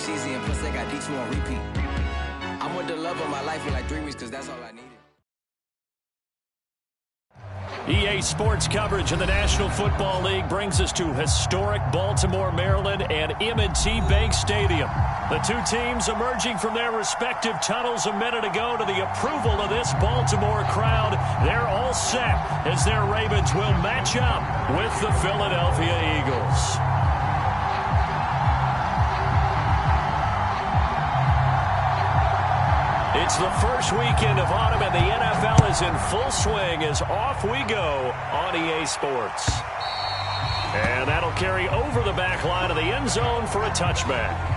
cheesy, and plus they got D2 on repeat. I'm with the love of my life for like 3 weeks because that's all I needed. EA Sports coverage of the National Football League brings us to historic Baltimore, Maryland, and M&T Bank Stadium. The two teams emerging from their respective tunnels a minute ago to the approval of this Baltimore crowd. They're all set as their Ravens will match up with the Philadelphia Eagles. It's the first weekend of autumn, and the NFL is in full swing as off we go on EA Sports. And that'll carry over the back line of the end zone for a touchback.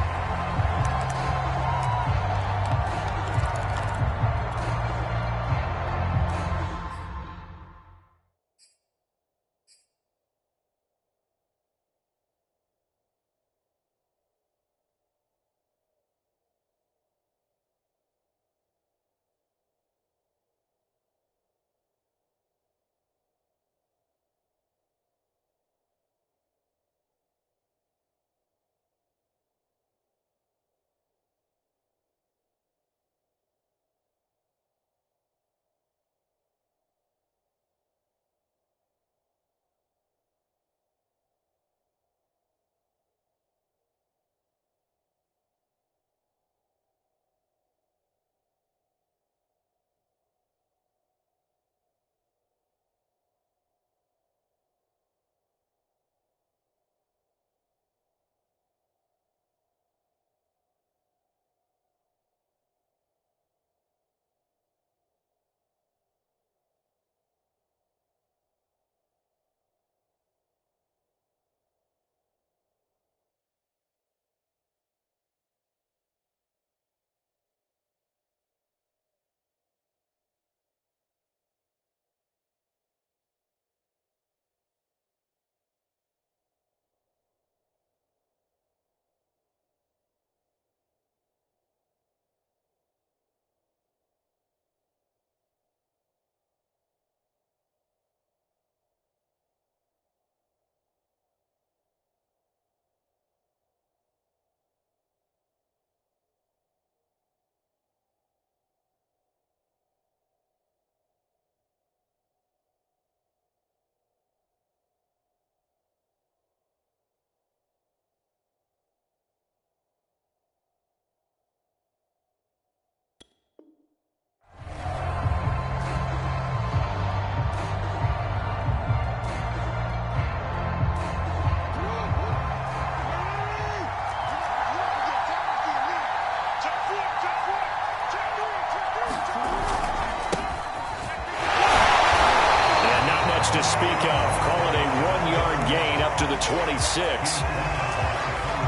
To speak of, call it a 1-yard gain up to the 26.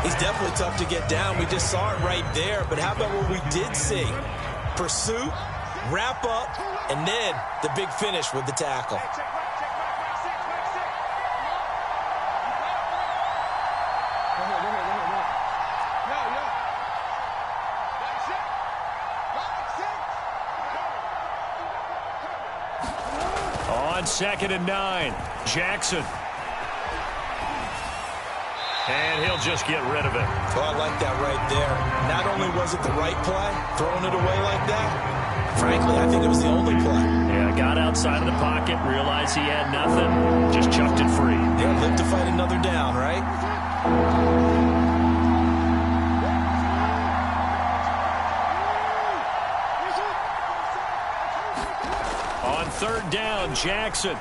He's definitely tough to get down. We just saw it right there. But how about what we did see? Pursuit, wrap up, and then the big finish with the tackle. On 2nd and 9, Jackson. And he'll just get rid of it. Oh, I like that right there. Not only was it the right play, throwing it away like that, frankly, I think it was the only play. Yeah, got outside of the pocket, realized he had nothing, just chucked it free. Yeah, live to fight another down, right? On 3rd down, Jackson.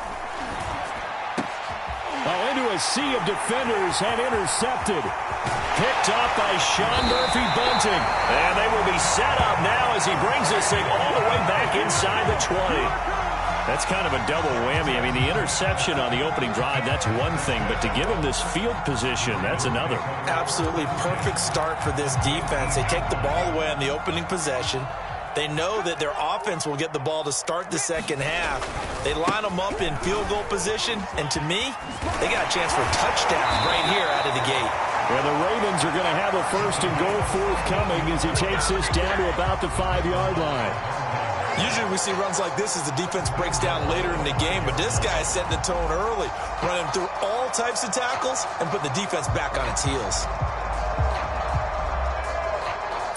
Oh, into a sea of defenders and intercepted. Picked up by Sean Murphy-Bunting. And they will be set up now as he brings this thing all the way back inside the 20. That's kind of a double whammy. I mean, the interception on the opening drive, that's one thing. But to give him this field position, that's another. Absolutely perfect start for this defense. They take the ball away on the opening possession. They know that their offense will get the ball to start the second half. They line them up in field goal position, and to me, they got a chance for a touchdown right here out of the gate. Yeah, the Ravens are going to have a 1st and goal forthcoming as he takes this down to about the 5-yard line. Usually we see runs like this as the defense breaks down later in the game, but this guy is setting the tone early, running through all types of tackles and putting the defense back on its heels.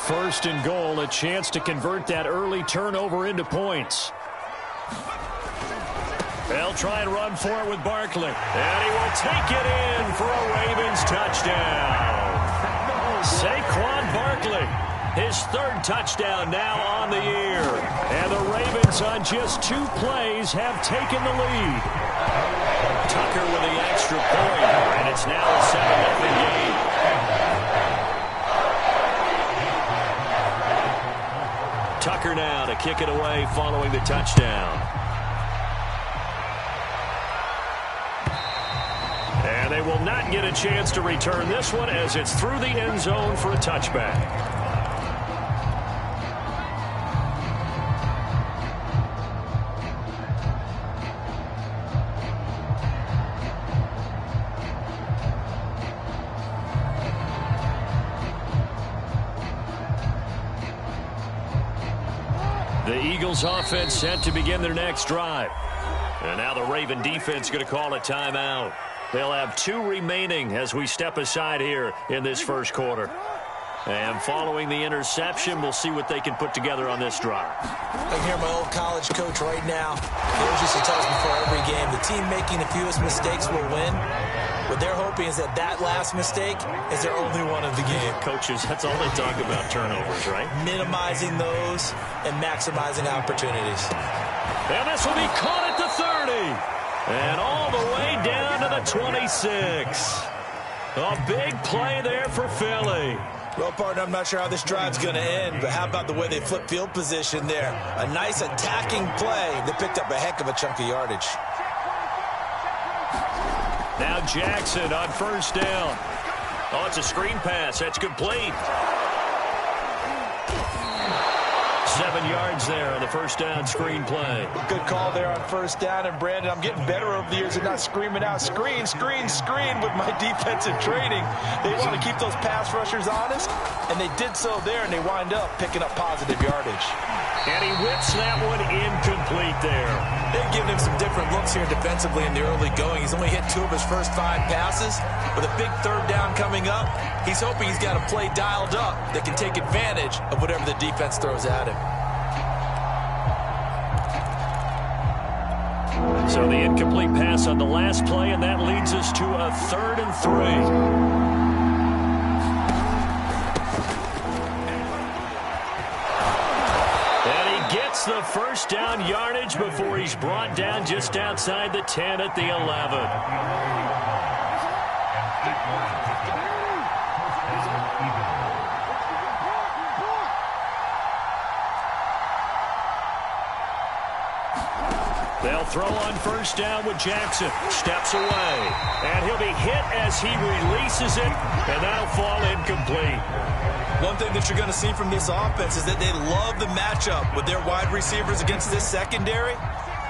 First and goal, a chance to convert that early turnover into points. They'll try and run for it with Barkley. And he will take it in for a Ravens touchdown. Saquon Barkley, his third touchdown now on the year. And the Ravens on just 2 plays have taken the lead. Tucker with the extra point, and it's now a 7-0 game. Tucker now to kick it away following the touchdown. And they will not get a chance to return this one as it's through the end zone for a touchback. The Eagles offense set to begin their next drive. And now the Raven defense going to call a timeout. They'll have 2 remaining as we step aside here in this first quarter. And following the interception, we'll see what they can put together on this drive. I can hear my old college coach right now. He always used to tell us before every game, the team making the fewest mistakes will win. What they're hoping is that last mistake is their only one of the game. Coaches, that's all they talk about, turnovers, right? Minimizing those and maximizing opportunities. And this will be caught at the 30. And all the way down to the 26. A big play there for Philly. Well, partner, I'm not sure how this drive's going to end, but how about the way they flip field position there? A nice attacking play that picked up a heck of a chunk of yardage. Now Jackson on first down. Oh, it's a screen pass. That's complete. 7 yards there on the first down screen play. Good call there on first down. And, Brandon, I'm getting better over the years at not screaming out, screen, screen, screen with my defensive training. They want to keep those pass rushers honest, and they did so there, and they wind up picking up positive yardage. And he whips that one incomplete there. They've given him some different looks here defensively in the early going. He's only hit 2 of his first 5 passes. With a big third down coming up, he's hoping he's got a play dialed up that can take advantage of whatever the defense throws at him. So the incomplete pass on the last play, and that leads us to a 3rd and 3. The first down yardage before he's brought down just outside the 10 at the 11. They'll throw on first down with Jackson. Steps away. And he'll be hit as he releases it, and that'll fall incomplete. One thing that you're going to see from this offense is that they love the matchup with their wide receivers against this secondary.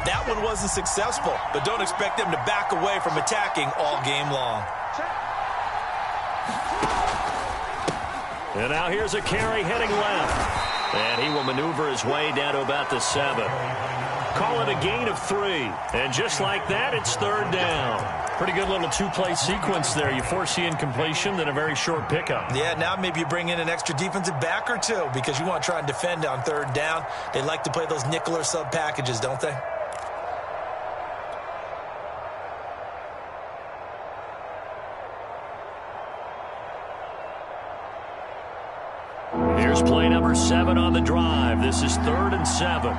That one wasn't successful, but don't expect them to back away from attacking all game long. And now here's a carry heading left. And he will maneuver his way down to about the 7. Call it a gain of 3. And just like that, it's 3rd down. Pretty good little 2-play sequence there. You force the incompletion, then a very short pickup. Yeah, now maybe you bring in an extra defensive back or 2 because you want to try and defend on 3rd down. They like to play those nickel or sub packages, don't they? Here's play number 7 on the drive. This is 3rd and 7.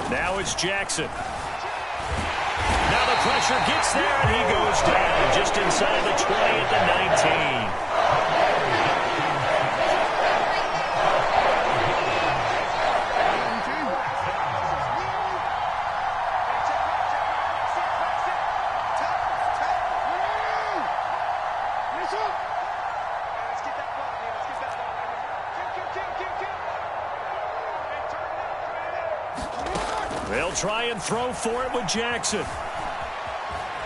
Now it's Jackson. Now the pressure gets there, and he goes down just inside the 20 at the 19. They'll try and throw for it with Jackson.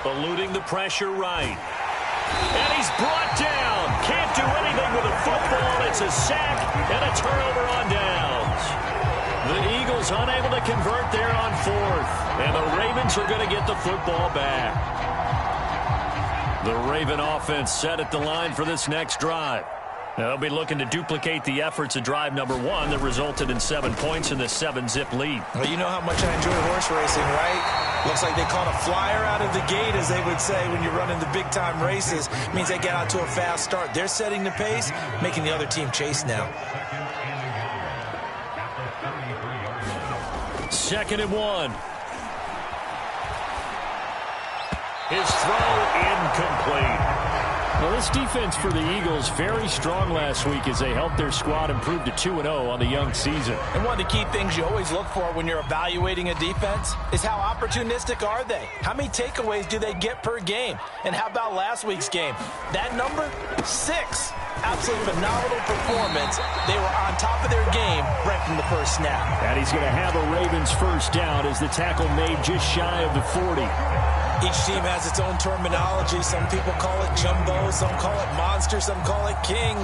Eluding the pressure right. And he's brought down. Can't do anything with a football. It's a sack and a turnover on downs. Eagles unable to convert there on fourth. And the Ravens are going to get the football back. The Raven offense set at the line for this next drive. They'll be looking to duplicate the efforts of drive number 1 that resulted in 7 points in the 7-zip lead. Well, you know how much I enjoy horse racing, right? Looks like they caught a flyer out of the gate, as they would say when you're running the big-time races. It means they get out to a fast start. They're setting the pace, making the other team chase now. 2nd and 1. His throw incomplete. Well, this defense for the Eagles very strong last week as they helped their squad improve to 2-0 on the young season. And one of the key things you always look for when you're evaluating a defense is how opportunistic are they? How many takeaways do they get per game? And how about last week's game? That number, 6. Absolutely phenomenal performance. They were on top of their game right from the first snap. And he's going to have a Ravens first down as the tackle made just shy of the 40. Each team has its own terminology. Some people call it jumbo, some call it monster, some call it king.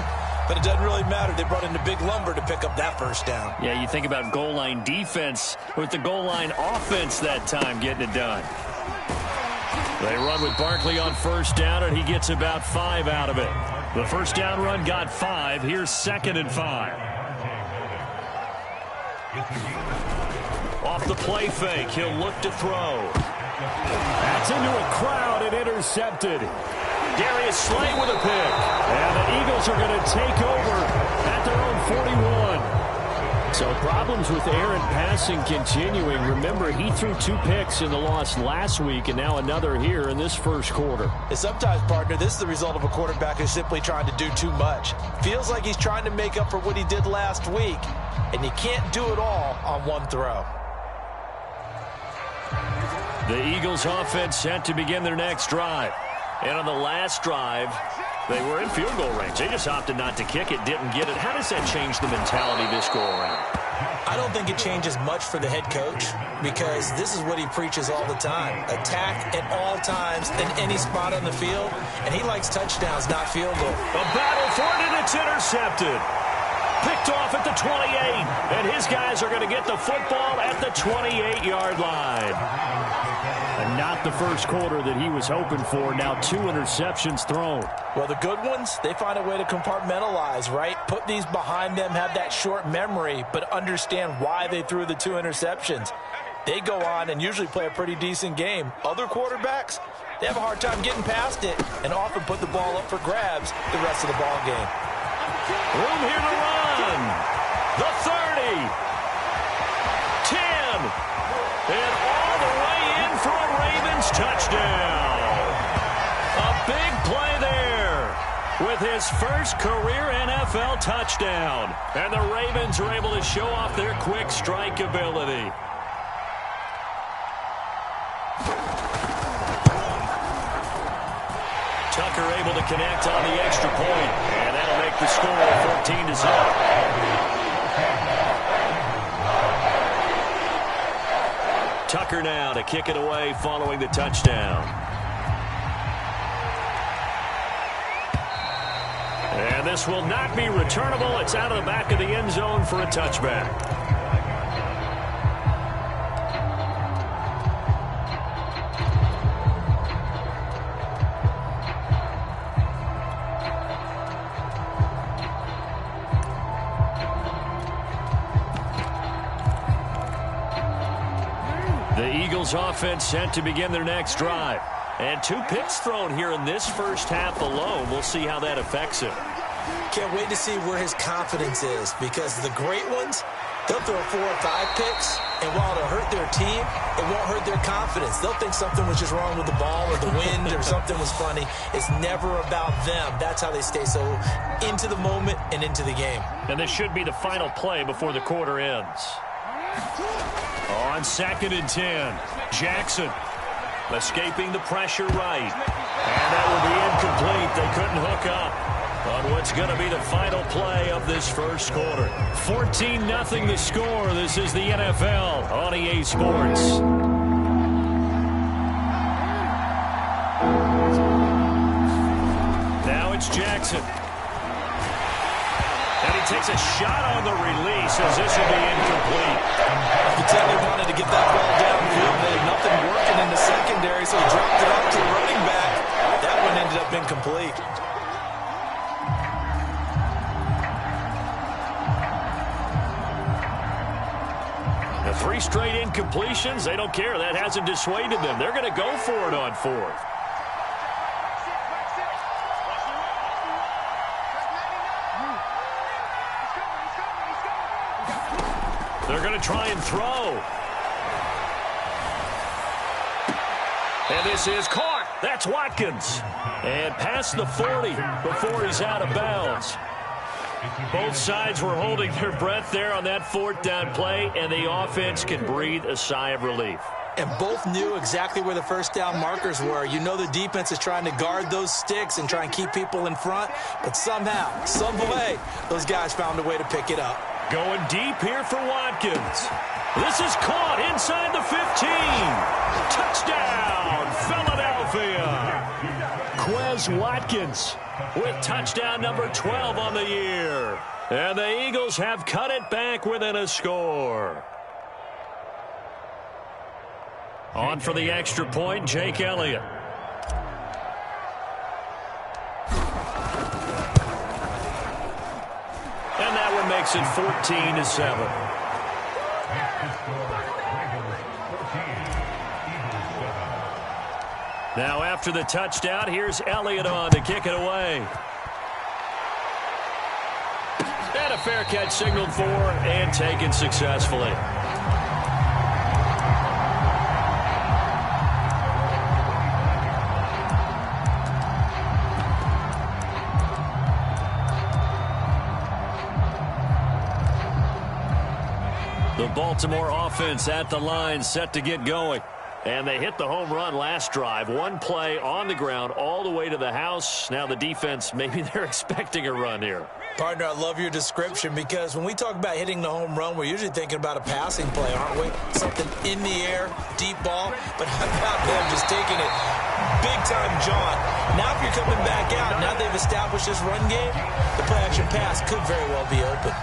But it doesn't really matter. They brought in the big lumber to pick up that first down. Yeah, you think about goal line defense with the goal line offense that time getting it done. They run with Barkley on first down, and he gets about 5 out of it. The first down run got 5. Here's 2nd and 5. Off the play fake, he'll look to throw. That's into a crowd and intercepted. Darius Slay with a pick. And the Eagles are going to take over at their own 41. So problems with Aaron passing continuing. Remember, he threw 2 picks in the loss last week and now another here in this first quarter. And sometimes, partner, this is the result of a quarterback who's simply trying to do too much. Feels like he's trying to make up for what he did last week, and you can't do it all on one throw. The Eagles offense set to begin their next drive. And on the last drive, they were in field goal range. They just opted not to kick it, didn't get it. How does that change the mentality this go-around? I don't think it changes much for the head coach because this is what he preaches all the time. Attack at all times in any spot on the field, and he likes touchdowns, not field goal. A battle for it, and it's intercepted. Picked off at the 28, and his guys are going to get the football at the 28-yard line. And not the first quarter that he was hoping for. Now 2 interceptions thrown. Well, the good ones, they find a way to compartmentalize, right? Put these behind them, have that short memory, but understand why they threw the 2 interceptions. They go on and usually play a pretty decent game. Other quarterbacks, they have a hard time getting past it and often put the ball up for grabs the rest of the ball game. Room here to run. The 30. 10. And all the way in for a Ravens touchdown. A big play there with his first career NFL touchdown. And the Ravens are able to show off their quick strike ability. Tucker able to connect on the extra point, and that'll make the score 14-0. Tucker now to kick it away following the touchdown. And this will not be returnable. It's out of the back of the end zone for a touchback. Offense set to begin their next drive. And 2 picks thrown here in this first half alone. We'll see how that affects him. Can't wait to see where his confidence is because the great ones, they'll throw 4 or 5 picks, and while it'll hurt their team, it won't hurt their confidence. They'll think something was just wrong with the ball or the wind or something was funny. It's never about them. That's how they stay so into the moment and into the game. And this should be the final play before the quarter ends. On 2nd and 10, Jackson escaping the pressure right. And that will be incomplete. They couldn't hook up on what's going to be the final play of this first quarter. 14-0 the score. This is the NFL on EA Sports. Now it's Jackson. And he takes a shot on the release as this will be incomplete. You could tell he wanted to get that ball downfield. They had nothing working in the secondary, so he dropped it up to the running back. That one ended up incomplete. The 3 straight incompletions, they don't care. That hasn't dissuaded them. They're going to go for it on 4th. They're going to try and throw. And this is caught. That's Watkins. And past the 40 before he's out of bounds. Both sides were holding their breath there on that 4th down play, and the offense can breathe a sigh of relief. And both knew exactly where the first down markers were. You know the defense is trying to guard those sticks and try and keep people in front, but somehow, some way, those guys found a way to pick it up. Going deep here for Watkins. This is caught inside the 15. Touchdown, Philadelphia. Quez Watkins with touchdown number 12 on the year. And the Eagles have cut it back within a score. On for the extra point, Jake Elliott. And that one makes it 14-7. Now after the touchdown, here's Elliott on to kick it away. And a fair catch signaled for and taken successfully. The Baltimore offense at the line, set to get going. And they hit the home run last drive. One play on the ground all the way to the house. Now the defense, maybe they're expecting a run here. Partner, I love your description because when we talk about hitting the home run, we're usually thinking about a passing play, aren't we? Something in the air, deep ball. But how about them just taking it big-time jaunt? Now if you're coming back out, now they've established this run game, the play-action pass could very well be open.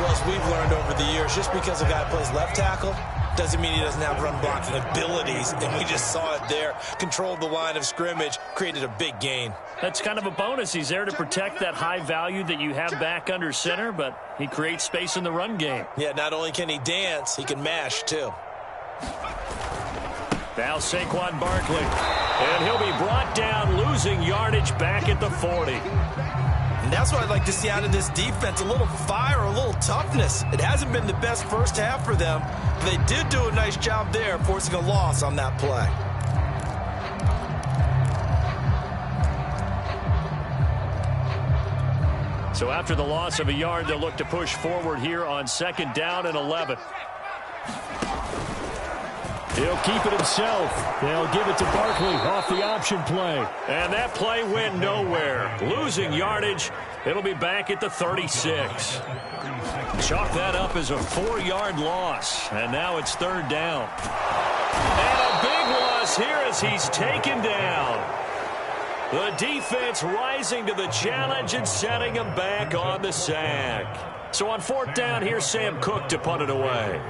Well, as we've learned over the years, just because a guy plays left tackle doesn't mean he doesn't have run-blocking abilities, and we just saw it there. Controlled the line of scrimmage, created a big gain. That's kind of a bonus. He's there to protect that high value that you have back under center, but he creates space in the run game. Yeah, not only can he dance, he can mash, too. Now Saquon Barkley, and he'll be brought down, losing yardage back at the 40. And that's what I'd like to see out of this defense, a little fire, a little toughness. It hasn't been the best first half for them. They did do a nice job there, forcing a loss on that play. So after the loss of a yard, they'll look to push forward here on 2nd down and 11. He'll keep it himself. They'll give it to Barkley off the option play. And that play went nowhere. Losing yardage. It'll be back at the 36. Chalk that up as a 4-yard loss. And now it's 3rd down. And a big loss here as he's taken down. The defense rising to the challenge and setting him back on the sack. So on 4th down, here's Sam Cook to punt it away.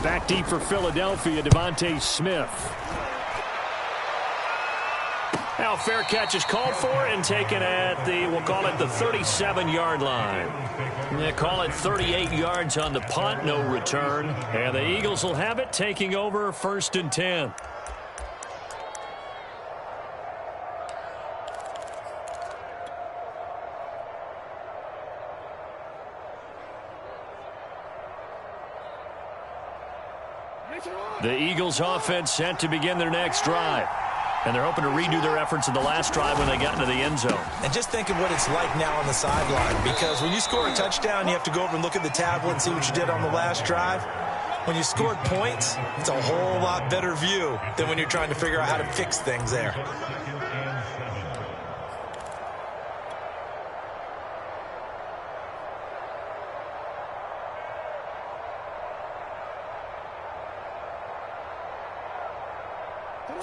Back deep for Philadelphia, Devontae Smith. Now fair catch is called for and taken at the, we'll call it the 37-yard line. They call it 38 yards on the punt, no return. And the Eagles will have it, taking over 1st and 10. The Eagles offense set to begin their next drive. And they're hoping to redo their efforts in the last drive when they got into the end zone. And just think of what it's like now on the sideline, because when you score a touchdown, you have to go over and look at the tablet and see what you did on the last drive. When you scored points, it's a whole lot better view than when you're trying to figure out how to fix things there.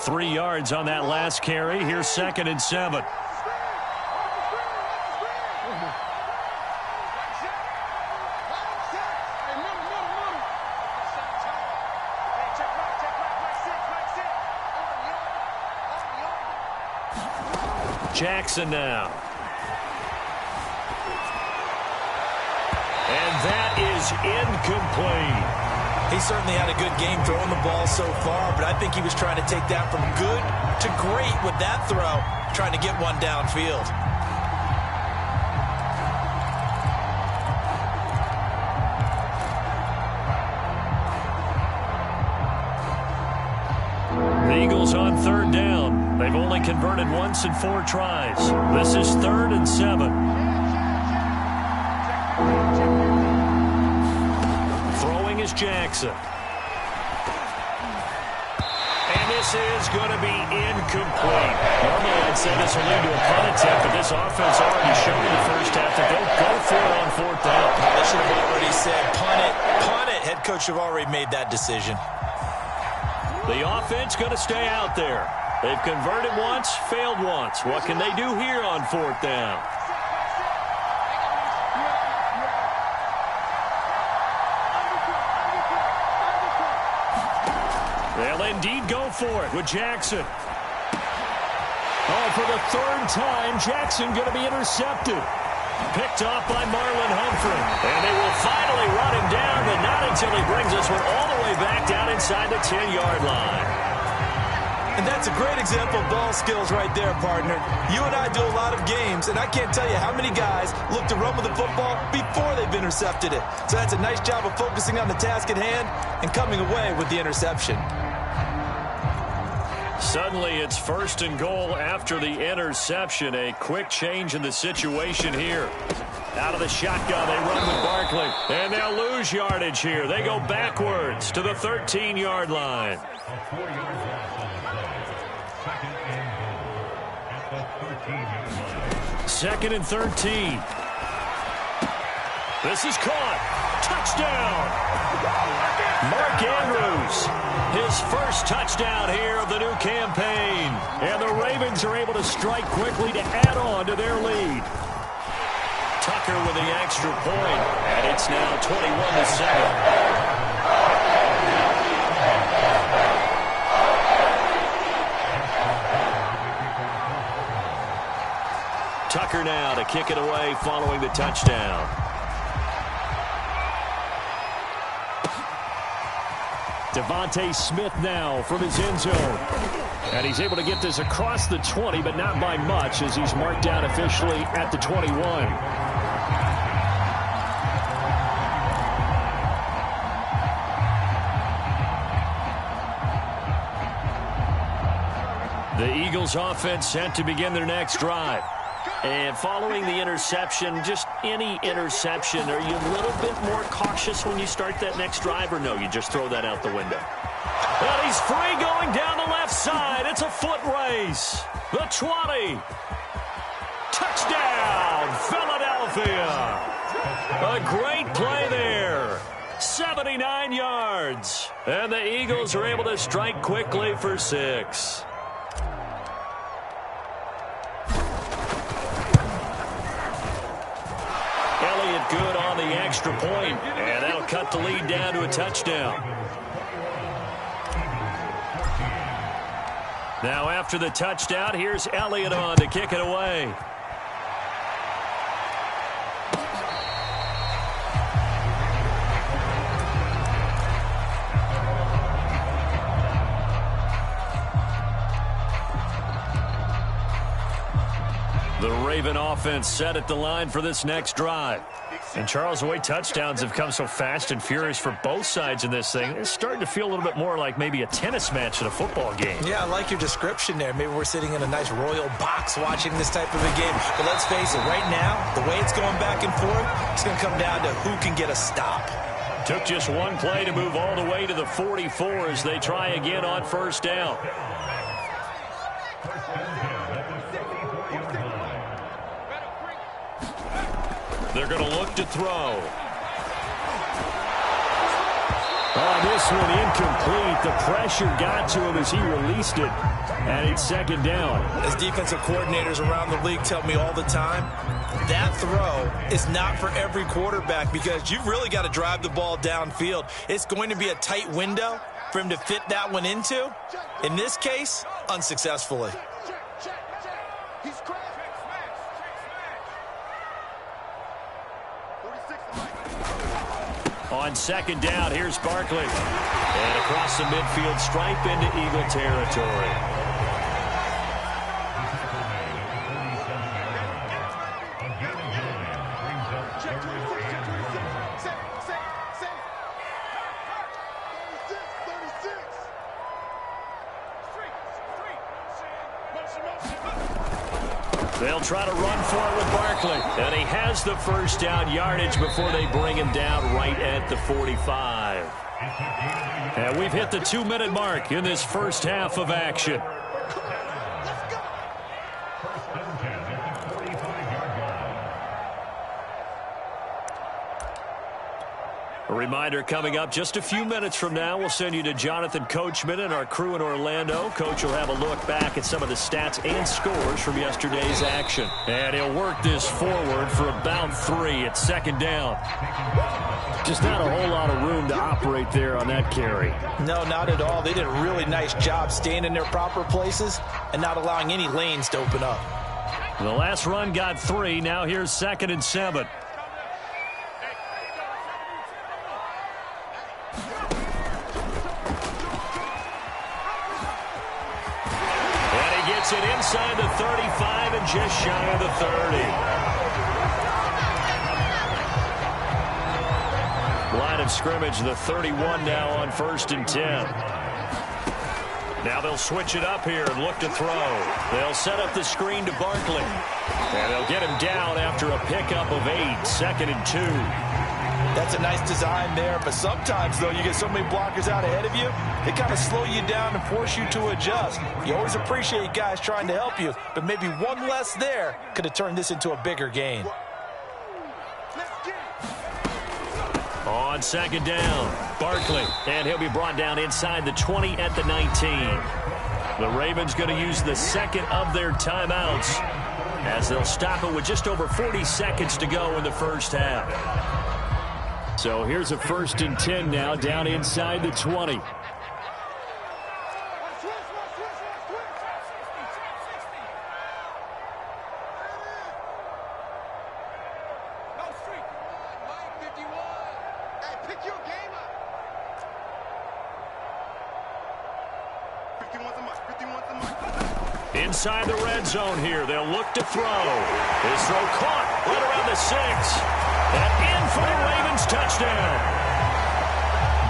Three yards on that last carry. Here's 2nd and 7. Jackson now. And that is incomplete. He certainly had a good game throwing the ball so far, but I think he was trying to take that from good to great with that throw, trying to get one downfield. The Eagles on third down. They've only converted once in 4 tries. This is 3rd and 7. Throwing is Jackson. And this is going to be incomplete. Normally I'd say this will lead to a punt attempt, but this offense already showed in the first half that they'll go for it on 4th down. They should have already said, punt it, punt it. Head coach have already made that decision. The offense going to stay out there. They've converted once, failed once. What can they do here on 4th down? They'll indeed go for it with Jackson. Oh, for the 3rd time, Jackson going to be intercepted. Picked off by Marlon Humphrey. And they will finally run him down, but not until he brings us one all the way back down inside the 10-yard line. And that's a great example of ball skills right there, partner. You and I do a lot of games, and I can't tell you how many guys look to run with the football before they've intercepted it. So that's a nice job of focusing on the task at hand and coming away with the interception. Suddenly it's 1st and goal after the interception. A quick change in the situation here. Out of the shotgun, they run with Barkley. And they'll lose yardage here. They go backwards to the 13-yard line. 2nd and 13. This is caught. Touchdown. Mark Andrews, his first touchdown here of the new campaign. And the Ravens are able to strike quickly to add on to their lead. Tucker with the extra point, and it's now 21-7. Tucker now to kick it away following the touchdown. Devontae Smith now from his end zone. And he's able to get this across the 20, but not by much as he's marked down officially at the 21. The Eagles offense set to begin their next drive. And following the interception, just any interception, are you a little bit more cautious when you start that next drive, or no, you just throw that out the window? And he's free going down the left side. It's a foot race. The 20. Touchdown, Philadelphia. A great play there. 79 yards. And the Eagles are able to strike quickly for 6. Good on the extra point, and that'll cut the lead down to a touchdown. Now after the touchdown, here's Elliott on to kick it away. The Raven offense set at the line for this next drive. And Charles, the way touchdowns have come so fast and furious for both sides in this thing, it's starting to feel a little bit more like maybe a tennis match at a football game. Yeah, I like your description there. Maybe we're sitting in a nice royal box watching this type of a game. But let's face it, right now, the way it's going back and forth, it's going to come down to who can get a stop. Took just one play to move all the way to the 44 as they try again on 1st down. They're going to look to throw. Oh, this one incomplete. The pressure got to him as he released it. And it's 2nd down. As defensive coordinators around the league tell me all the time, that throw is not for every quarterback because you've really got to drive the ball downfield. It's going to be a tight window for him to fit that one into. In this case, unsuccessfully. He's crazy. On second down, here's Barkley. And across the midfield stripe into Eagle territory. They'll try to run for it with Barkley. And he has the first down yardage before they bring him down right at the 45. And we've hit the 2-minute mark in this first half of action. A reminder coming up just a few minutes from now, we'll send you to Jonathan Coachman and our crew in Orlando. Coach will have a look back at some of the stats and scores from yesterday's action. And he'll work this forward for about 3 at second down. Just not a whole lot of room to operate there on that carry. No, not at all. They did a really nice job staying in their proper places and not allowing any lanes to open up. The last run got 3. Now here's 2nd and 7. It inside the 35 and just shy of the 30. Line of scrimmage, the 31 now on 1st and 10. Now they'll switch it up here and look to throw. They'll set up the screen to Barkley. And they'll get him down after a pickup of 8, 2nd and 2. That's a nice design there, but sometimes, though, you get so many blockers out ahead of you, they kind of slow you down and force you to adjust. You always appreciate guys trying to help you, but maybe one less there could have turned this into a bigger gain. On 2nd down, Barkley, and he'll be brought down inside the 20 at the 19. The Ravens going to use the 2nd of their timeouts as they'll stop it with just over 40 seconds to go in the first half. So here's a 1st and 10 now, down inside the 20. Inside the red zone here, they'll look to throw. His throw caught right around the 6. And in for the Ravens touchdown.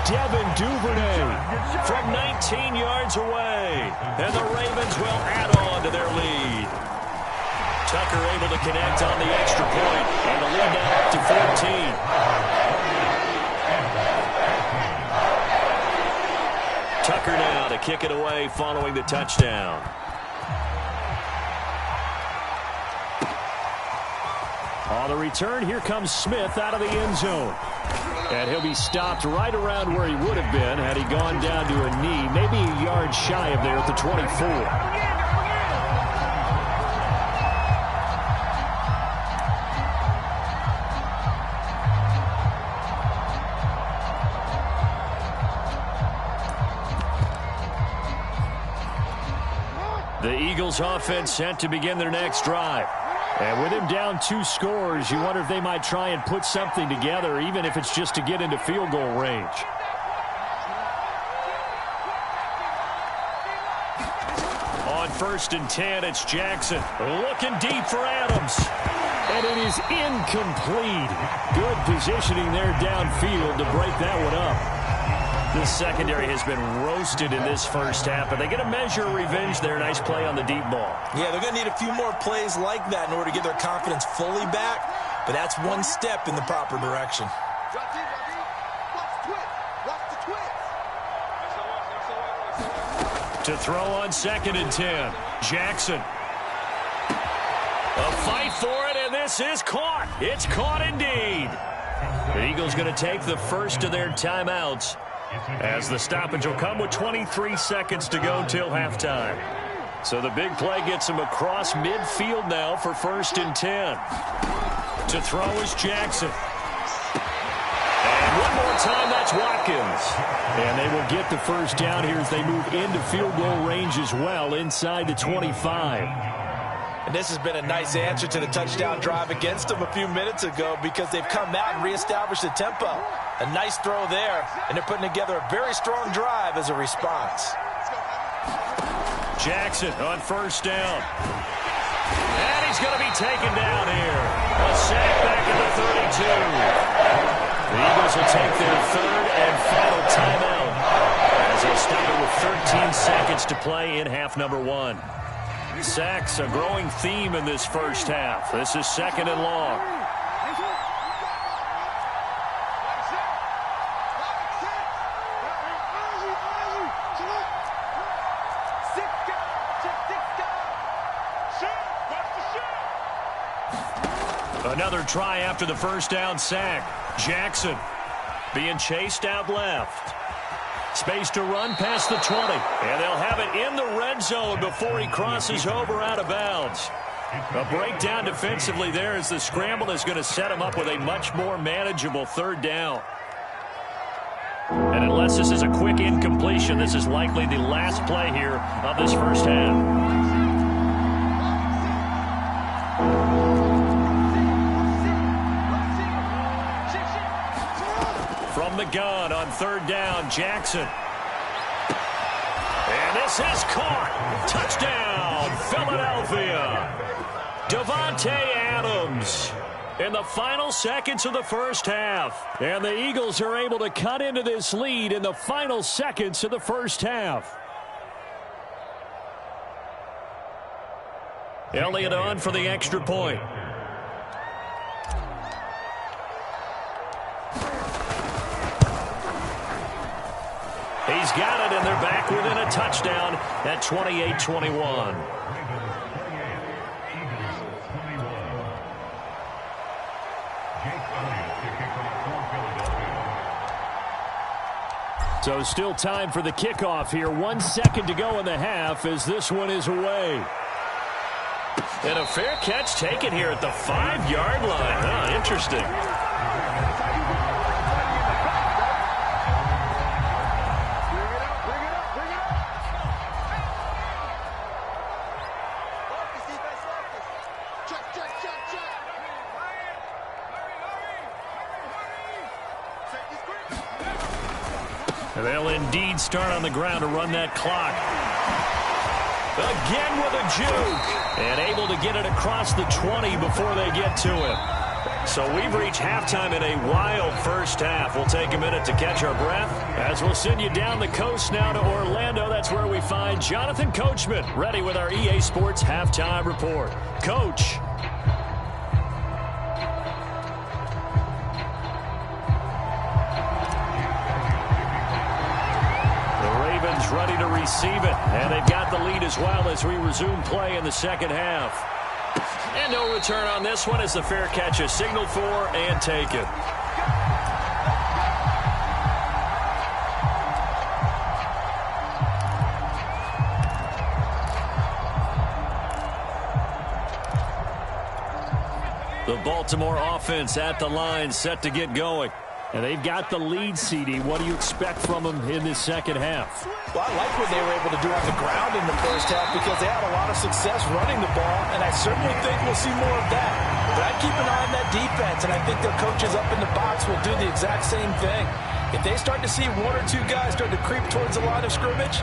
Devin Duvernay from 19 yards away. And the Ravens will add on to their lead. Tucker able to connect on the extra point. And the lead now up to 14. Tucker now to kick it away following the touchdown. On the return, here comes Smith out of the end zone. And he'll be stopped right around where he would have been had he gone down to a knee, maybe a yard shy of there at the 24. The Eagles offense set to begin their next drive. And with him down 2 scores, you wonder if they might try and put something together, even if it's just to get into field goal range. On 1st and 10, it's Jackson looking deep for Adams. And it is incomplete. Good positioning there downfield to break that one up. This secondary has been roasted in this first half, but they get a measure of revenge there. Nice play on the deep ball. Yeah, they're going to need a few more plays like that in order to get their confidence fully back, but that's one step in the proper direction. To throw on 2nd and 10, Jackson. A fight for it, and this is caught. It's caught indeed. The Eagles going to take the first of their timeouts, as the stoppage will come with 23 seconds to go till halftime. So the big play gets him across midfield now for 1st and 10. To throw is Jackson. And one more time, that's Watkins. And they will get the first down here as they move into field goal range as well inside the 25. And this has been a nice answer to the touchdown drive against them a few minutes ago because they've come out and reestablished the tempo. A nice throw there, and they're putting together a very strong drive as a response. Jackson on first down. And he's going to be taken down here. A sack back at the 32. The Eagles will take their third and final timeout as they stop it with 13 seconds to play in half number one. Sacks, a growing theme in this first half. This is second and long. Another try after the first down sack. Jackson being chased out left. Space to run past the 20. And they'll have it in the red zone before he crosses over out of bounds. A breakdown defensively there as the scramble is going to set him up with a much more manageable third down. And unless this is a quick incompletion, this is likely the last play here of this first half. From the gun on third down, Jackson. And this is caught. Touchdown, Philadelphia. Davante Adams in the final seconds of the first half. And the Eagles are able to cut into this lead in the final seconds of the first half. Elliott on for the extra point. He's got it, and they're back within a touchdown at 28-21. So still time for the kickoff here. 1 second to go in the half as this one is away. And a fair catch taken here at the 5-yard line. Interesting. They'll indeed start on the ground to run that clock. Again with a juke. And able to get it across the 20 before they get to it. So we've reached halftime in a wild first half. We'll take a minute to catch our breath as we'll send you down the coast now to Orlando. That's where we find Jonathan Coachman ready with our EA Sports Halftime Report. Coach. Ready to receive it, and they've got the lead as well as we resume play in the second half. And no return on this one as the fair catch is signaled for and taken. The Baltimore offense at the line set to get going. And they've got the lead, CD. What do you expect from them in this second half? Well, I like what they were able to do on the ground in the first half because they had a lot of success running the ball, and I certainly think we'll see more of that. But I'd keep an eye on that defense, and I think their coaches up in the box will do the exact same thing. If they start to see one or two guys start to creep towards the line of scrimmage,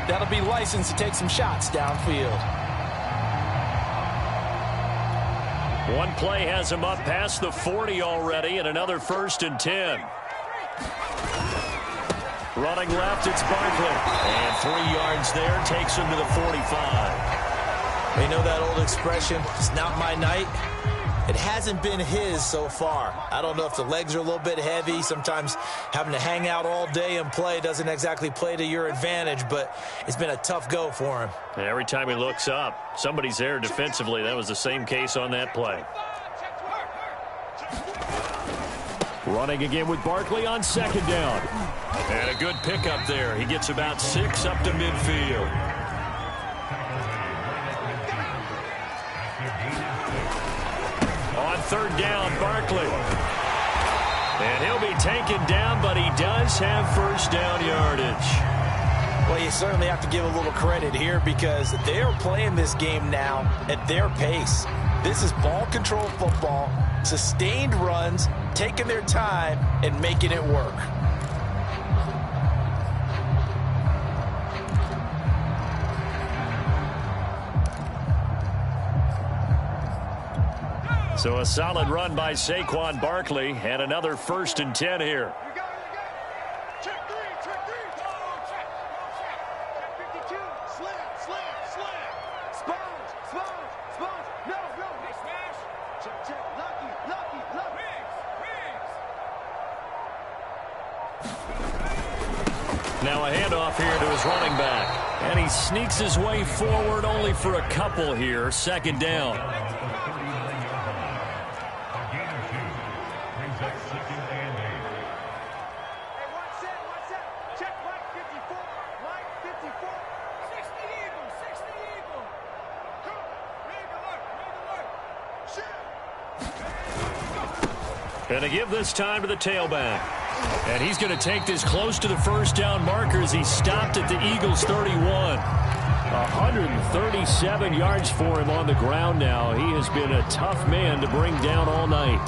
that'll be license to take some shots downfield. One play has him up past the 40 already, and another 1st and 10. Running left, it's Barkley. And 3 yards there takes him to the 45. You know that old expression, it's not my night? It hasn't been his so far. I don't know if the legs are a little bit heavy. Sometimes having to hang out all day and play doesn't exactly play to your advantage, but it's been a tough go for him. And every time he looks up, somebody's there defensively. That was the same case on that play. Running again with Barkley on second down. And a good pickup there. He gets about 6 up to midfield. On third down, Barkley. And he'll be taken down, but he does have first down yardage. Well, you certainly have to give a little credit here because they are playing this game now at their pace. This is ball control football, sustained runs, taking their time and making it work. So a solid run by Saquon Barkley and another 1st and 10 here. Now a handoff here to his running back. And he sneaks his way forward only for a couple here. 2nd down. And to give this time to the tailback. And he's going to take this close to the 1st down marker as he stopped at the Eagles' 31. 137 yards for him on the ground now. He has been a tough man to bring down all night.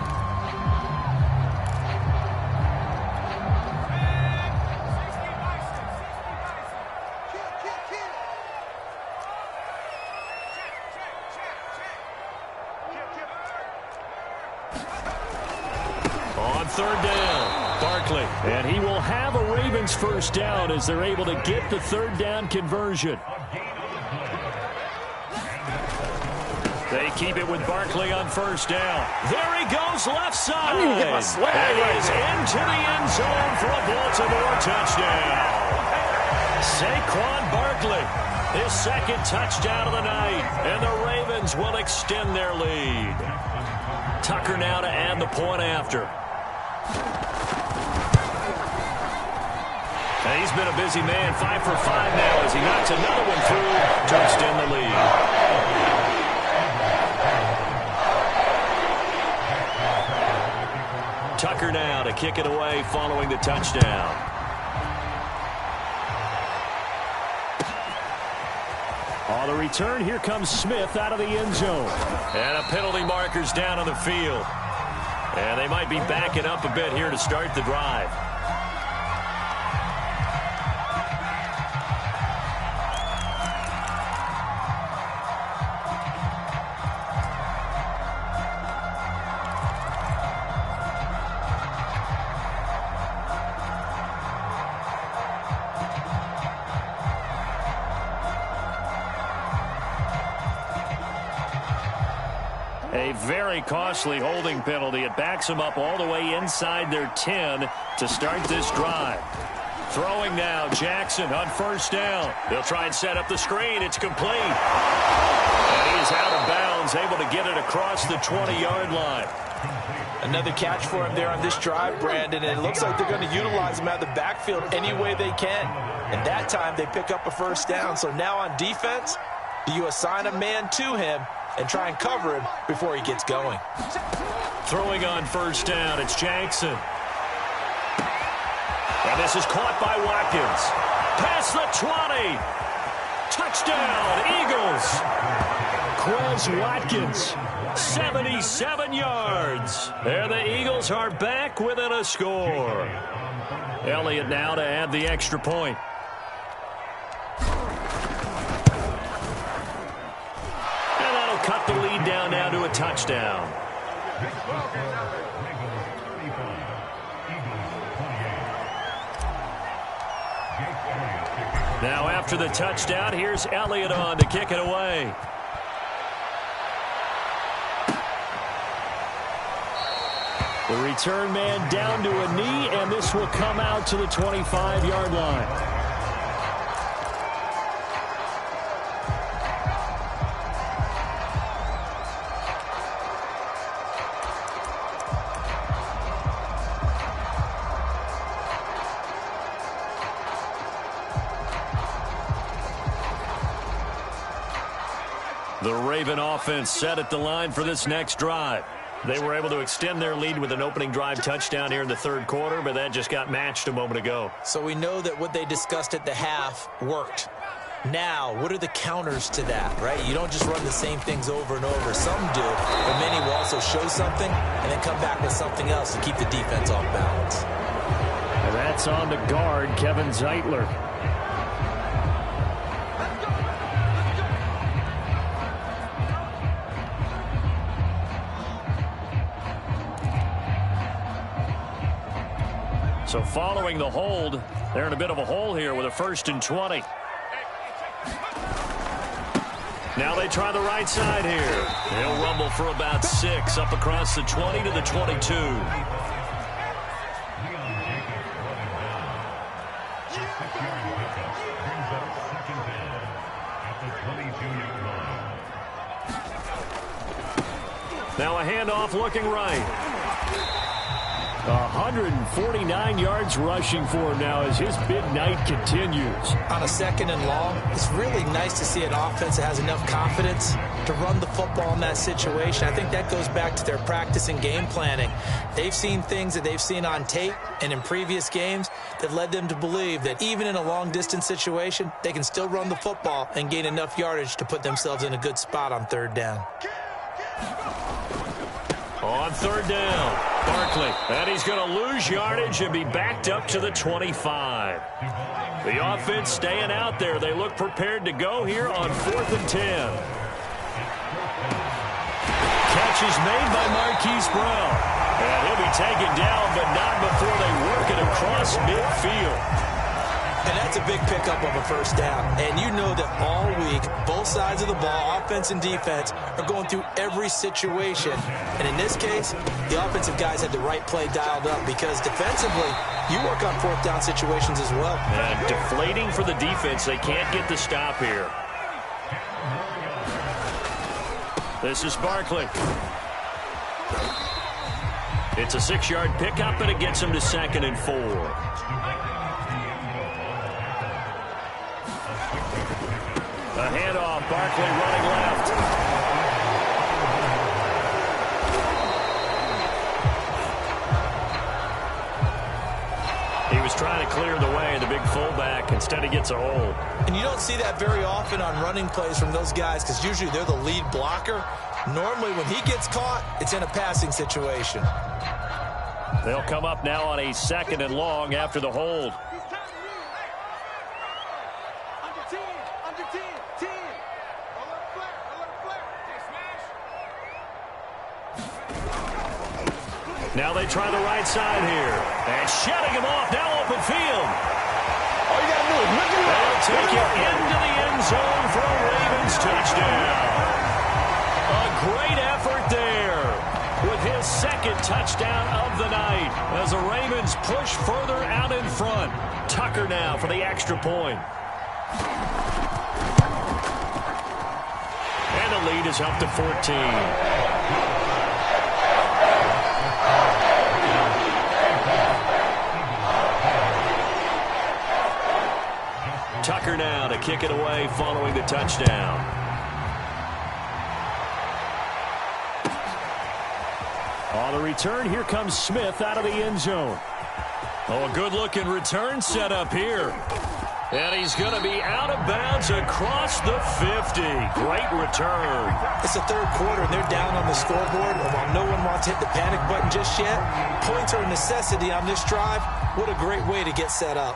On 3rd down, Barkley. And he will have a Ravens 1st down as they're able to get the 3rd down conversion. They keep it with Barkley on 1st down. There he goes left side. I didn't even get my swag. And he's into the end zone for a Baltimore touchdown. Saquon Barkley, his 2nd touchdown of the night. And the Ravens will extend their lead. Tucker now to add the point after. And he's been a busy man, 5 for 5 now as he knocks another one through to extend the lead. Tucker now to kick it away following the touchdown. On the return, here comes Smith out of the end zone. And a penalty marker's down on the field. And they might be backing up a bit here to start the drive. A very costly holding penalty. It backs them up all the way inside their 10 to start this drive. Throwing now, Jackson on 1st down. They'll try and set up the screen. It's complete. And he is out of bounds, able to get it across the 20-yard line. Another catch for him there on this drive, Brandon, and it looks like they're going to utilize him out of the backfield any way they can. And that time they pick up a 1st down. So now on defense, do you assign a man to him and try and cover him before he gets going? Throwing on 1st down, it's Jackson. And this is caught by Watkins. Past the 20. Touchdown, Eagles. Quez Watkins, 77 yards. And the Eagles are back within a score. Elliott now to add the extra point. Cut the lead down now to a touchdown. Now after the touchdown, here's Elliott on to kick it away. The return man down to a knee, and this will come out to the 25-yard line. The Raven offense set at the line for this next drive. They were able to extend their lead with an opening drive touchdown here in the third quarter, but that just got matched a moment ago. So we know that what they discussed at the half worked. Now, what are the counters to that, right? You don't just run the same things over and over. Some do, but many will also show something and then come back with something else to keep the defense off balance. And that's on the guard, Kevin Zeitler. So following the hold, they're in a bit of a hole here with a 1st and 20. Now they try the right side here. They'll rumble for about 6 up across the 20 to the 22. Now a handoff looking right. 149 yards rushing for him now as his big night continues. On a 2nd and long, it's really nice to see an offense that has enough confidence to run the football in that situation. I think that goes back to their practice and game planning. They've seen things that they've seen on tape and in previous games that led them to believe that even in a long-distance situation, they can still run the football and gain enough yardage to put themselves in a good spot on 3rd down. On 3rd down, Barkley. And he's going to lose yardage and be backed up to the 25. The offense staying out there. They look prepared to go here on 4th and 10. Catch is made by Marquise Brown. And he'll be taken down, but not before they work it across midfield. And that's a big pickup of a 1st down. And you know that all week, both sides of the ball, offense and defense, are going through every situation. And in this case, the offensive guys had the right play dialed up because defensively, you work on 4th down situations as well. And deflating for the defense. They can't get the stop here. This is Barkley. It's a 6-yard pickup, and it gets him to 2nd and 4. A handoff, Barkley running left. He was trying to clear the way, the big fullback. Instead, he gets a hold. And you don't see that very often on running plays from those guys because usually they're the lead blocker. Normally, when he gets caught, it's in a passing situation. They'll come up now on a 2nd and long after the hold. Now they try the right side here. And shutting him off. Now open field. All you got to do is look at it. They'll take it into the end zone for a Ravens touchdown. A great effort there with his 2nd touchdown of the night as the Ravens push further out in front. Tucker now for the extra point. And the lead is up to 14. Tucker now to kick it away following the touchdown. On the return, here comes Smith out of the end zone. Oh, a good-looking return set up here. And he's going to be out of bounds across the 50. Great return. It's the 3rd quarter, and they're down on the scoreboard. And while no one wants to hit the panic button just yet, points are a necessity on this drive. What a great way to get set up.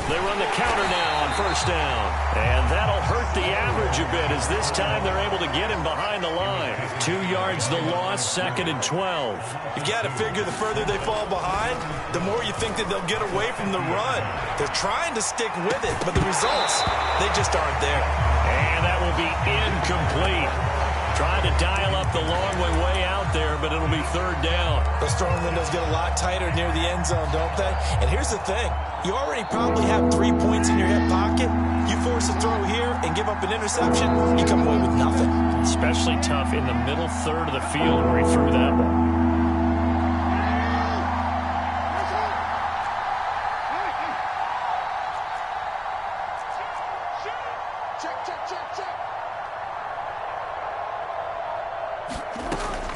They run the counter now on 1st down. And that'll hurt the average a bit as this time they're able to get him behind the line. 2 yards the loss, 2nd and 12. You've got to figure the further they fall behind, the more you think that they'll get away from the run. They're trying to stick with it, but the results, they just aren't there. And that will be incomplete. Trying to dial up the long way out there, but it'll be 3rd down. Those throwing windows get a lot tighter near the end zone, don't they? And here's the thing. You already probably have 3 points in your hip pocket. You force a throw here and give up an interception, you come away with nothing. Especially tough in the middle third of the field where he threw that one.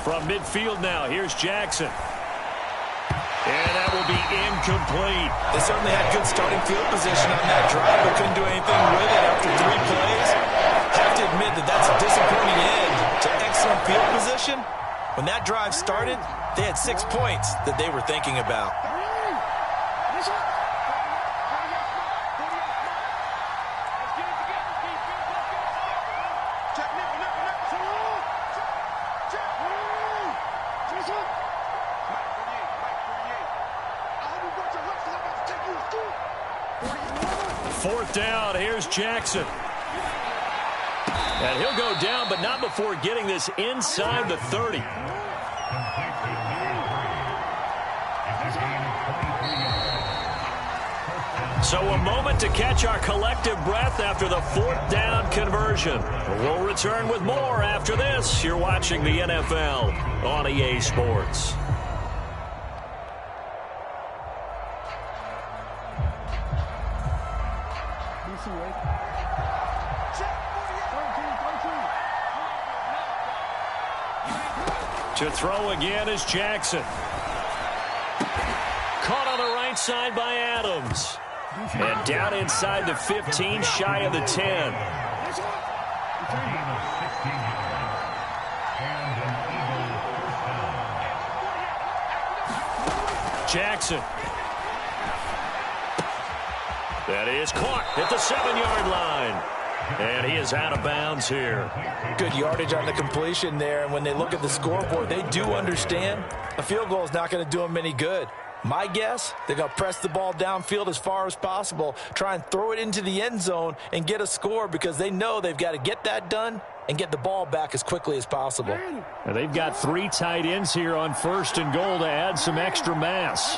From midfield now, here's Jackson. And that will be incomplete. They certainly had good starting field position on that drive, but couldn't do anything with it after 3 plays. Have to admit that that's a disappointing end to excellent field position. When that drive started, they had 6 points that they were thinking about. Fourth down, here's Jackson. And he'll go down, but not before getting this inside the 30. So a moment to catch our collective breath after the 4th down conversion. We'll return with more after this. You're watching the NFL on EA Sports. To throw again is Jackson. Caught on the right side by Adams. And down inside the 15, shy of the 10. Jackson. That is caught at the 7-yard line. And he is out of bounds here. Good yardage on the completion there. And when they look at the scoreboard, they do understand a field goal is not going to do them any good. My guess, they're going to press the ball downfield as far as possible, try and throw it into the end zone and get a score because they know they've got to get that done and get the ball back as quickly as possible. And they've got 3 tight ends here on 1st and goal to add some extra mass.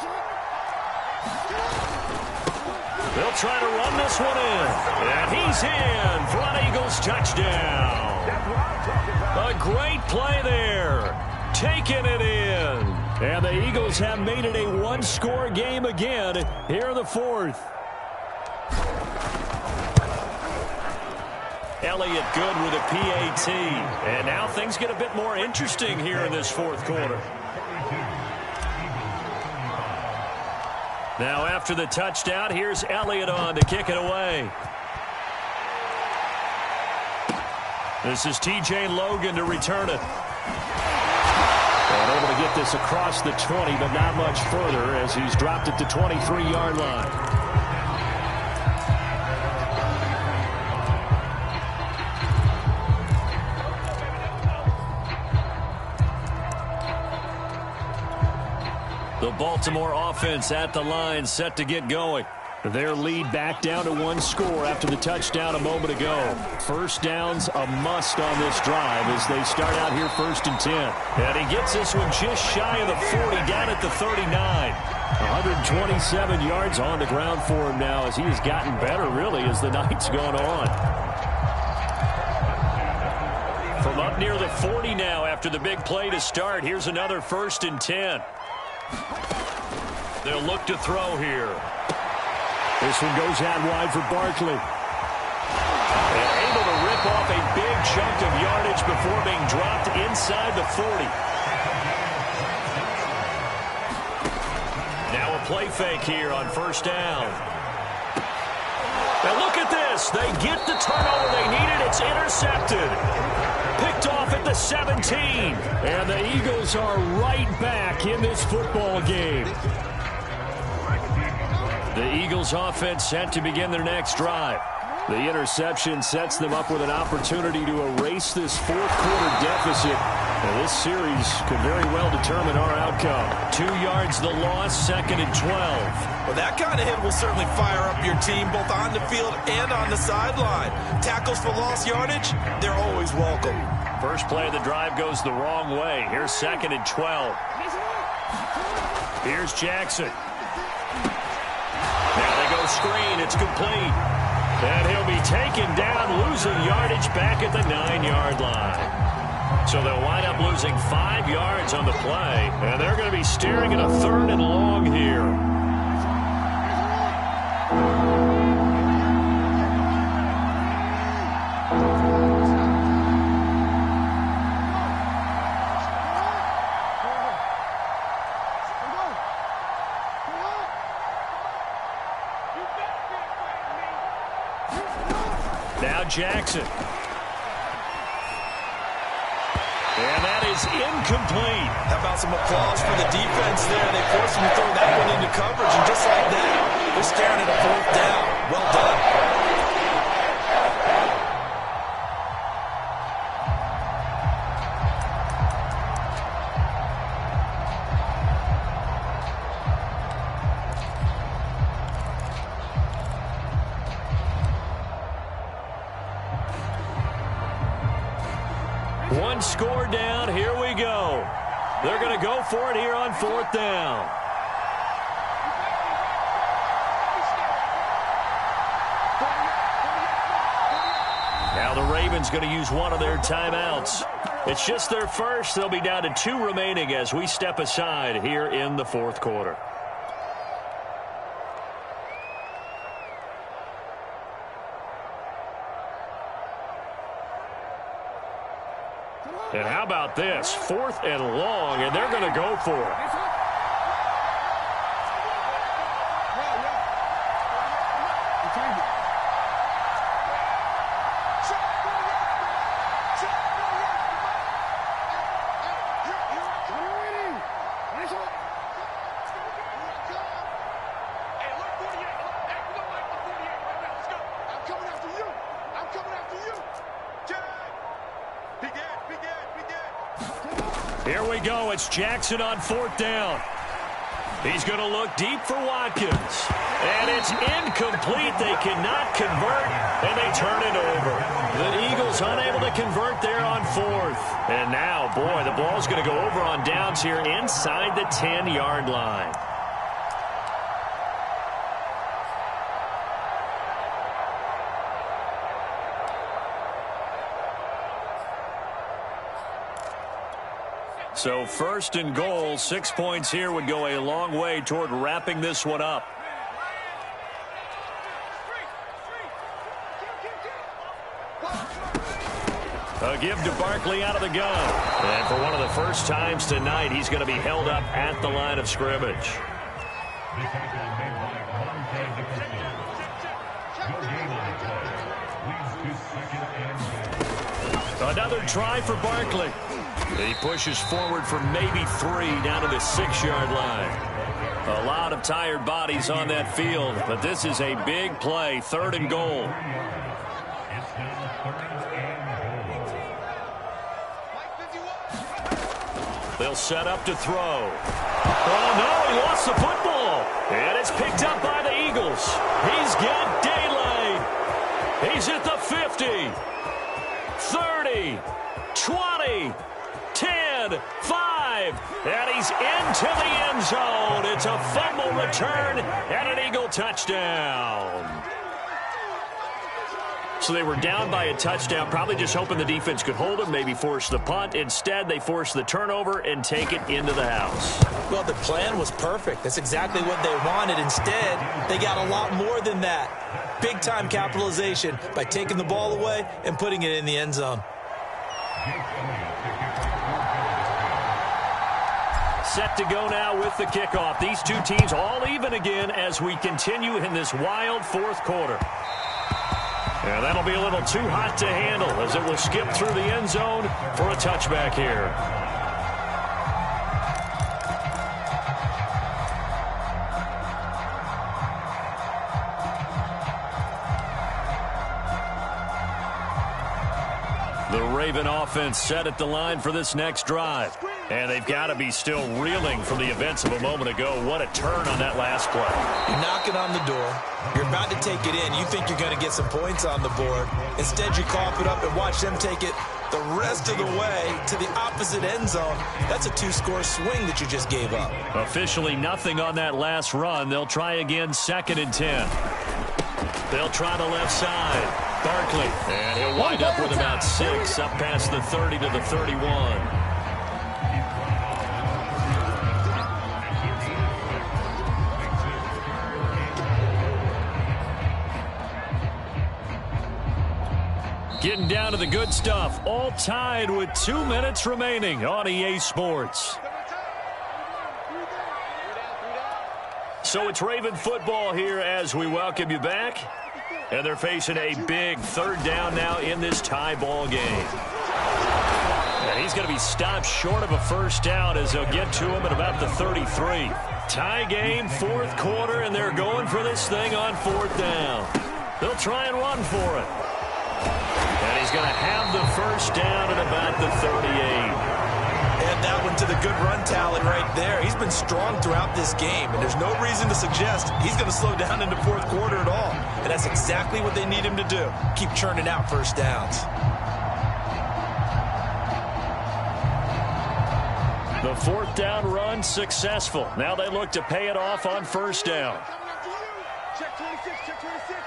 They'll try to run this one in. And he's in for an Eagles touchdown. A great play there. Taking it in. And the Eagles have made it a 1-score game again here in the 4th. Elliott good with a PAT. And now things get a bit more interesting here in this 4th quarter. Now after the touchdown, here's Elliott on to kick it away. This is TJ Logan to return it. And able to get this across the 20, but not much further as he's dropped it to 23-yard line. The Baltimore offense at the line, set to get going. Their lead back down to 1 score after the touchdown a moment ago. 1st down's a must on this drive as they start out here 1st and 10. And he gets this one just shy of the 40, down at the 39. 127 yards on the ground for him now as he has gotten better, really, as the night's gone on. From up near the 40 now after the big play to start, here's another 1st and 10. They'll look to throw here. This one goes out wide for Barkley. And able to rip off a big chunk of yardage before being dropped inside the 40. Now a play fake here on 1st down. Now look at this. They get the turnover they needed. It's intercepted. Picked off at the 17. And the Eagles are right back in this football game. The Eagles offense set to begin their next drive. The interception sets them up with an opportunity to erase this 4th quarter deficit. And this series could very well determine our outcome. 2 yards the loss, 2nd and 12. Well, that kind of hit will certainly fire up your team both on the field and on the sideline. Tackles for lost yardage, they're always welcome. First play of the drive goes the wrong way. Here's 2nd and 12. Here's Jackson. Now they go screen. It's complete. And he'll be taken down, losing yardage back at the 9-yard line. So they'll wind up losing 5 yards on the play. And they're going to be staring at a 3rd and long here. Now Jackson. And that is incomplete. How about some applause for the defense there? They forced him to throw that one into coverage, and just like that, they're staring at a 4th down. Well done. One score down. Here we go. They're going to go for it here on 4th down. Now the Ravens going to use one of their timeouts. It's just their first. They'll be down to 2 remaining as we step aside here in the 4th quarter. And how about this? 4th and long, and they're going to go for it. Here we go. It's Jackson on 4th down. He's going to look deep for Watkins. And it's incomplete. They cannot convert, and they turn it over. The Eagles unable to convert there on 4th. And now, boy, the ball's going to go over on downs here inside the 10-yard line. So 1st and goal, 6 points here would go a long way toward wrapping this one up. A give to Barkley out of the gun. And for one of the first times tonight, he's going to be held up at the line of scrimmage. Another try for Barkley. He pushes forward for maybe 3 down to the 6-yard line. A lot of tired bodies on that field, but this is a big play. 3rd and goal. They'll set up to throw. Oh, no, he lost the football. And it's picked up by the Eagles. He's got daylight. He's at the 50, 30, 20, 10, 5, and he's into the end zone. It's a fumble return and an Eagle touchdown. So they were down by a touchdown, probably just hoping the defense could hold them, maybe force the punt. Instead, they forced the turnover and take it into the house. Well, the plan was perfect. That's exactly what they wanted. Instead, they got a lot more than that. Big-time capitalization by taking the ball away and putting it in the end zone. Set to go now with the kickoff. These two teams all even again as we continue in this wild 4th quarter. And that'll be a little too hot to handle as it will skip through the end zone for a touchback here. The Raven offense set at the line for this next drive. And they've got to be still reeling from the events of a moment ago. What a turn on that last play. You're knocking on the door. You're about to take it in. You think you're going to get some points on the board. Instead, you cough it up and watch them take it the rest of the way to the opposite end zone. That's a 2-score swing that you just gave up. Officially nothing on that last run. They'll try again 2nd and 10. They'll try the left side. Barkley. And he'll wind up with about 6 up past the 30 to the 31. Getting down to the good stuff. All tied with 2 minutes remaining on EA Sports. So it's Raven football here as we welcome you back. And they're facing a big third down now in this tie ball game. And he's going to be stopped short of a first down as they'll get to him at about the 33. Tie game, fourth quarter, and they're going for this thing on fourth down. They'll try and run for it. And he's going to have the first down at about the 38. And that one to the good run tally right there. He's been strong throughout this game, and there's no reason to suggest he's going to slow down in the fourth quarter at all. And that's exactly what they need him to do. Keep churning out first downs. The fourth down run successful. Now they look to pay it off on first down. Check 26, check 26.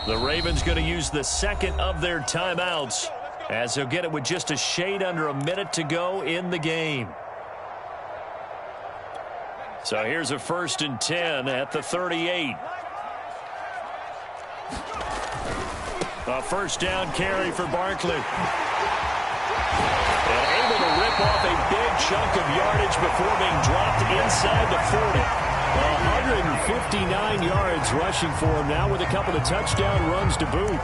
The Ravens going to use the second of their timeouts as they'll get it with just a shade under a minute to go in the game. So here's a 1st and 10 at the 38. A first down carry for Barkley. And able to rip off a big chunk of yardage before being dropped inside the 40. 159 yards rushing for him now with a couple of touchdown runs to boot.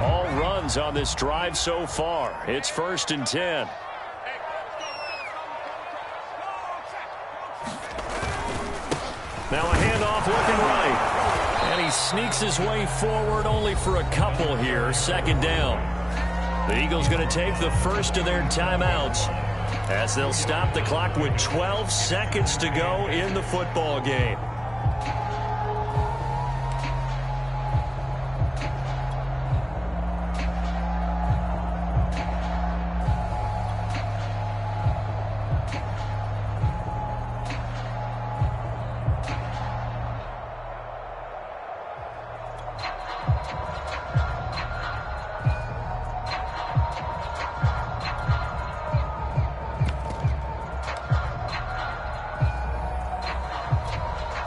All runs on this drive so far. It's 1st and 10. Now a handoff looking right. And he sneaks his way forward only for a couple here. Second down. The Eagles going to take the first of their timeouts as they'll stop the clock with 12 seconds to go in the football game.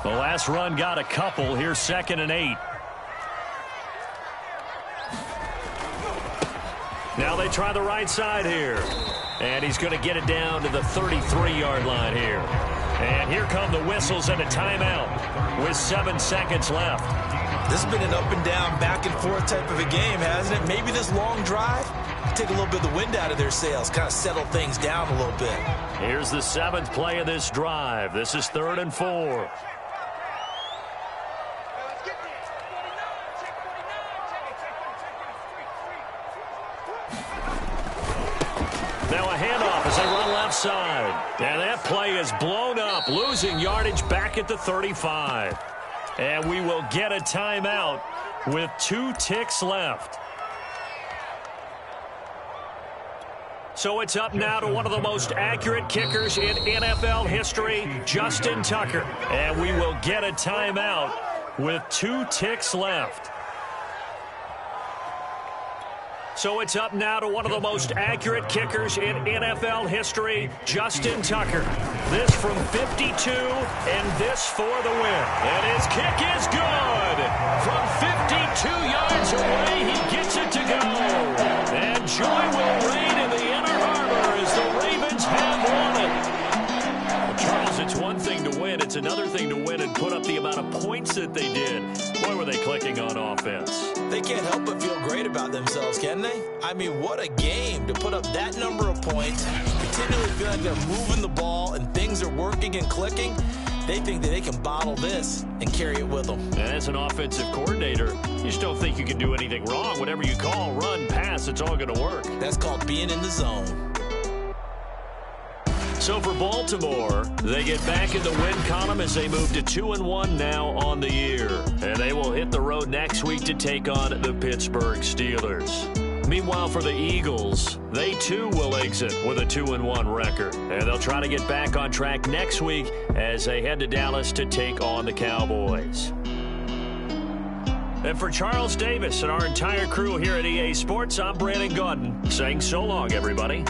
The last run got a couple. Here's 2nd and 8. Now they try the right side here. And he's going to get it down to the 33-yard line here. And here come the whistles and a timeout with 7 seconds left. This has been an up and down, back and forth type of a game, hasn't it? Maybe this long drive, take a little bit of the wind out of their sails, kind of settle things down a little bit. Here's the 7th play of this drive. This is 3rd and 4. Now a handoff as they run left side. And that play is blown up, losing yardage back at the 35. And we will get a timeout with 2 ticks left. So it's up now to one of the most accurate kickers in NFL history, Justin Tucker. And we will get a timeout with 2 ticks left. So it's up now to one of the most accurate kickers in NFL history, Justin Tucker. This from 52, and this for the win. And his kick is good. From 52 yards away, he gets it to go. And joy will reign in the Inner Harbor as the Ravens have won it. Well, Charles, it's one thing to win. It's another thing to win and put up the amount of points that they did. Boy, were they clicking on offense. They can't help but feel great about themselves, can they? I mean, what a game to put up that number of points, continually feel like they're moving the ball and things are working and clicking. They think that they can bottle this and carry it with them. And as an offensive coordinator, you just don't think you can do anything wrong. Whatever you call, run, pass, it's all going to work. That's called being in the zone. So for Baltimore, they get back in the win column as they move to 2-1 now on the year. And they will hit the road next week to take on the Pittsburgh Steelers. Meanwhile, for the Eagles, they too will exit with a 2-1 record. And they'll try to get back on track next week as they head to Dallas to take on the Cowboys. And for Charles Davis and our entire crew here at EA Sports, I'm Brandon Gaudin saying so long, everybody.